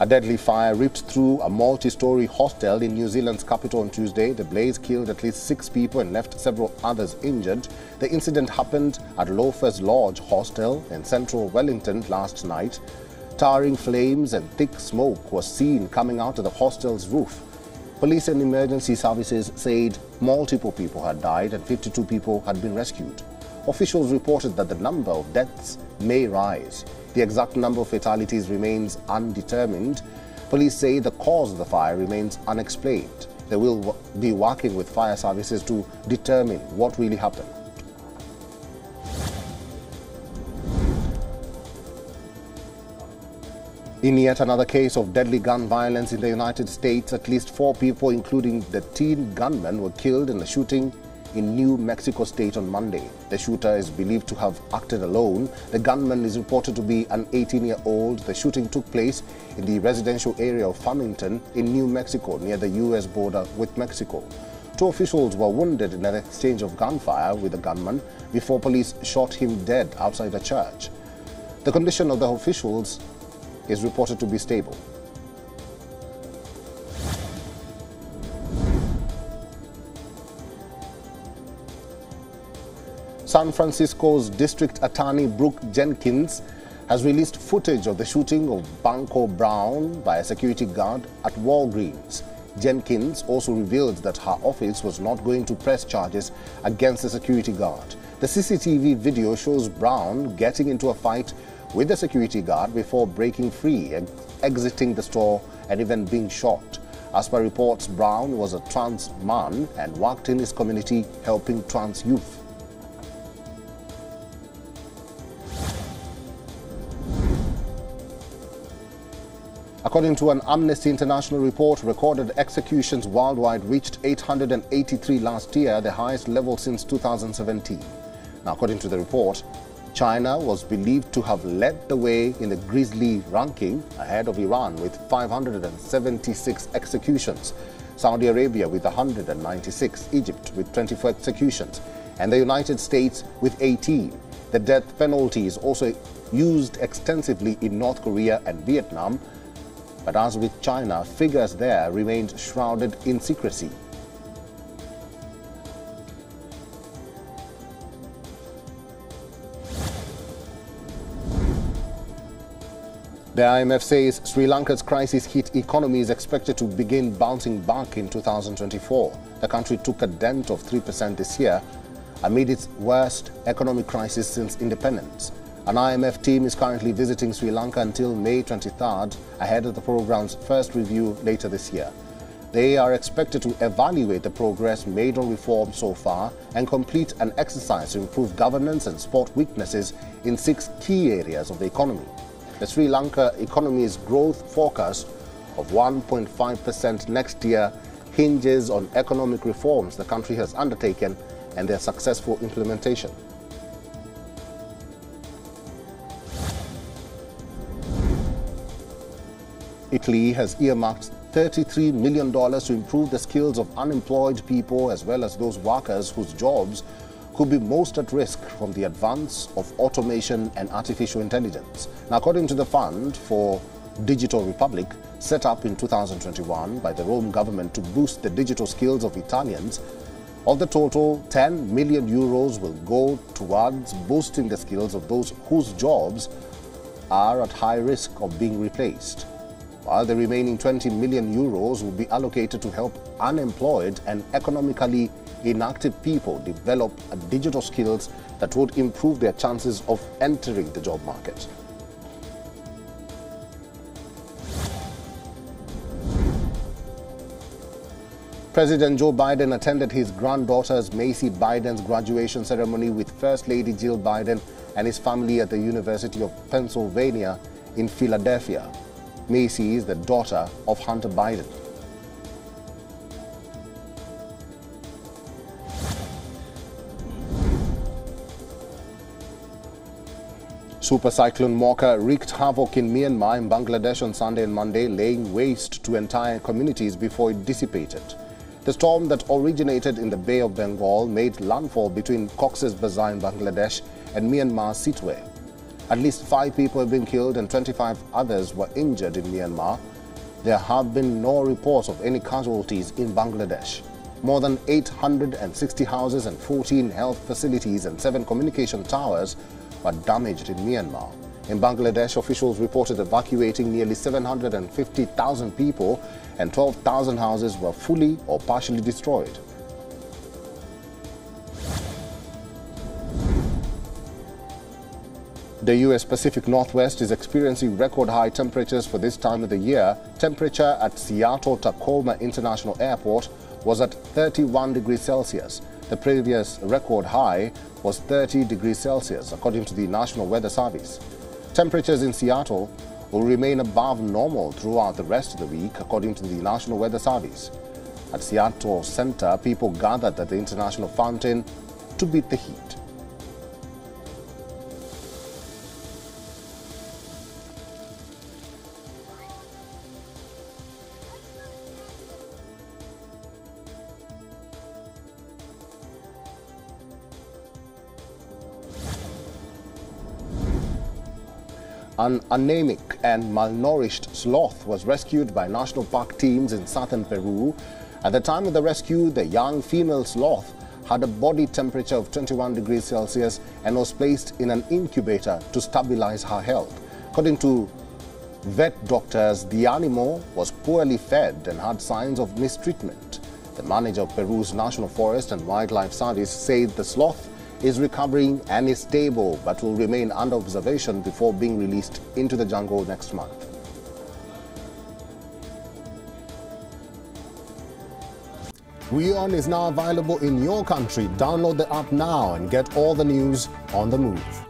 A deadly fire ripped through a multi-storey hostel in New Zealand's capital on Tuesday. The blaze killed at least 6 people and left several others injured. The incident happened at Loafers Lodge Hostel in Central Wellington last night. Towering flames and thick smoke was seen coming out of the hostel's roof. Police and emergency services said multiple people had died and 52 people had been rescued. Officials reported that the number of deaths may rise. The exact number of fatalities remains undetermined. Police say the cause of the fire remains unexplained. They will be working with fire services to determine what really happened. In yet another case of deadly gun violence in the United States, at least 4 people, including the teen gunman, were killed in a shooting in New Mexico State on Monday. The shooter is believed to have acted alone. The gunman is reported to be an 18-year-old. The shooting took place in the residential area of Farmington in New Mexico, near the U.S. border with Mexico. 2 officials were wounded in an exchange of gunfire with the gunman before police shot him dead outside a church. The condition of the officials is reported to be stable. San Francisco's District Attorney Brooke Jenkins has released footage of the shooting of Banco Brown by a security guard at Walgreens. Jenkins also revealed that her office was not going to press charges against the security guard. The CCTV video shows Brown getting into a fight with the security guard before breaking free, exiting the store and even being shot. As per reports, Brown was a trans man and worked in his community helping trans youth. According to an Amnesty International report, recorded executions worldwide reached 883 last year, the highest level since 2017. Now, according to the report, China was believed to have led the way in the grisly ranking, ahead of Iran with 576 executions, Saudi Arabia with 196, Egypt with 24 executions, and the United States with 18. The death penalty is also used extensively in North Korea and Vietnam, but as with China, figures there remained shrouded in secrecy. The IMF says Sri Lanka's crisis-hit economy is expected to begin bouncing back in 2024. The country took a dent of 3% this year amid its worst economic crisis since independence. An IMF team is currently visiting Sri Lanka until May 23rd, ahead of the program's first review later this year. They are expected to evaluate the progress made on reform so far and complete an exercise to improve governance and spot weaknesses in 6 key areas of the economy. The Sri Lanka economy's growth forecast of 1.5% next year hinges on economic reforms the country has undertaken and their successful implementation. Italy has earmarked $33 million to improve the skills of unemployed people as well as those workers whose jobs could be most at risk from the advance of automation and artificial intelligence. Now, according to the Fund for Digital Republic, set up in 2021 by the Rome government to boost the digital skills of Italians, of the total, 10 million euros will go towards boosting the skills of those whose jobs are at high risk of being replaced, while the remaining 20 million euros will be allocated to help unemployed and economically inactive people develop digital skills that would improve their chances of entering the job market. President Joe Biden attended his granddaughter's Macy Biden's graduation ceremony with First Lady Jill Biden and his family at the University of Pennsylvania in Philadelphia. Macy is the daughter of Hunter Biden. Super Cyclone Mocha wreaked havoc in Myanmar and Bangladesh on Sunday and Monday, laying waste to entire communities before it dissipated. The storm that originated in the Bay of Bengal made landfall between Cox's Bazar in Bangladesh and Myanmar's Sittwe. At least 5 people have been killed and 25 others were injured in Myanmar. There have been no reports of any casualties in Bangladesh. More than 860 houses and 14 health facilities and 7 communication towers were damaged in Myanmar. In Bangladesh, officials reported evacuating nearly 750,000 people and 12,000 houses were fully or partially destroyed. The U.S. Pacific Northwest is experiencing record high temperatures for this time of the year. Temperature at Seattle-Tacoma International Airport was at 31 degrees Celsius. The previous record high was 30 degrees Celsius, according to the National Weather Service. Temperatures in Seattle will remain above normal throughout the rest of the week, according to the National Weather Service. At Seattle Center, people gathered at the International Fountain to beat the heat. An anemic and malnourished sloth was rescued by national park teams in southern Peru. At the time of the rescue, the young female sloth had a body temperature of 21 degrees Celsius and was placed in an incubator to stabilize her health. According to vet doctors, the animal was poorly fed and had signs of mistreatment. The manager of Peru's National Forest and Wildlife Service said the sloth is recovering and is stable but will remain under observation before being released into the jungle next month. WION is now available in your country. Download the app now and get all the news on the move.